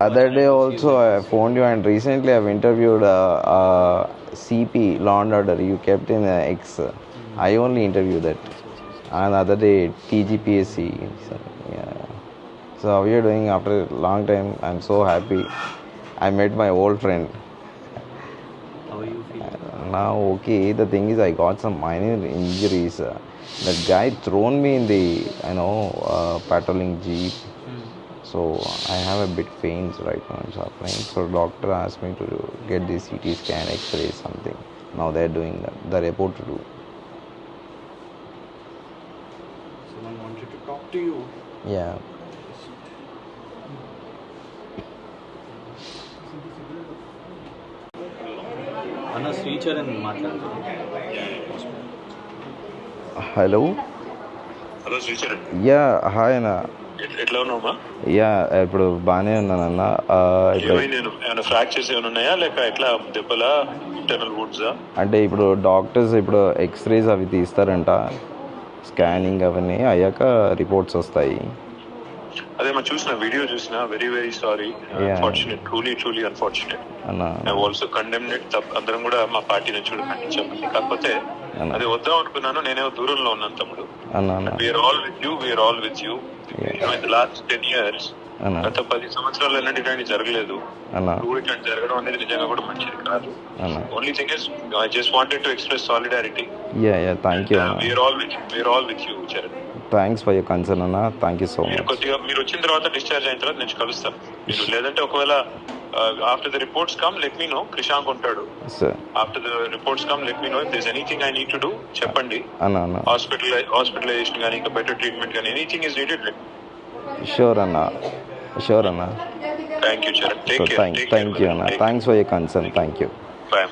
other day also I phoned you, and recently I've interviewed CP, Law and Order. You kept in X. I only interviewed that. And other day TGPSC. So, yeah. So how are you doing after a long time? I'm so happy. I met my old friend. How are you feeling? Now okay. The thing is, I got some minor injuries. That guy thrown me in the patrolling jeep. So I have a bit pains right now. I'm suffering. So doctor asked me to get the CT scan, X-ray, something. Now they're doing the report to do. Someone wanted to talk to you. Yeah. అన్న శ్రీచరణ్ మాట్లాడుతున్నాను. Hello. Hello Sricharan. Yeah hi అన్న. ఎట్లా ఉన్నావా? Yeah ఇప్పుడు బాగానే ఉన్నానన్న. ఏమైనా fractures ఏమైనా ఉన్నాయా లేక ఎట్లా దెబ్బలా ఇంటర్నల్ వుడ్సా? అంటే ఇప్పుడు డాక్టర్స్ ఇప్పుడు ఎక్స్రేస్ అవి తీస్తారంట, స్కానింగ్ అవన్నీ అయ్యాక రిపోర్ట్స్ వస్తాయి. అదే మా చూసిన వీడియో చూసిన. Very very sorry. Unfortunate, truly unfortunate. I also condemned it. అందరం కూడా మా పార్టీ నుంచి కూడా ఖండించాము. కాకపోతే అది వద్దాం అనుకున్నాను. నేనే దూరంలో ఉన్నాను తమ్ముడు. We are all with you. Last 10 years, గత 10 సంవత్సరాలు ఎన్నటి కానీ జరగలేదు. ఇట్లాంటి జరగడం అనేది నిజంగా కూడా మంచిది కాదు. Only thing is I just wanted to express solidarity. Thank you. We are all with you Charan. Thanks for your concern అన్న. Thank you so much. కొద్దిగా మీరు వచ్చిన తర్వాత, డిశ్చార్జ్ అయిన తర్వాత నేను కలుస్తాను. మీరు లేదంటే ఒకవేళ after the reports come let me know. Krishank ఉంటాడు. After the reports come let me know. If there anything I need to do చెప్పండి. హాస్పిటలైజేషన్ కానీ ఇంకా బెటర్ ట్రీట్మెంట్ కానీ ఎనీథింగ్ ఇస్ నీడెడ్. షూర్ అన్న. Thank you Charan. Thank you అన్న. Thanks for your concern. Thank you. Bye.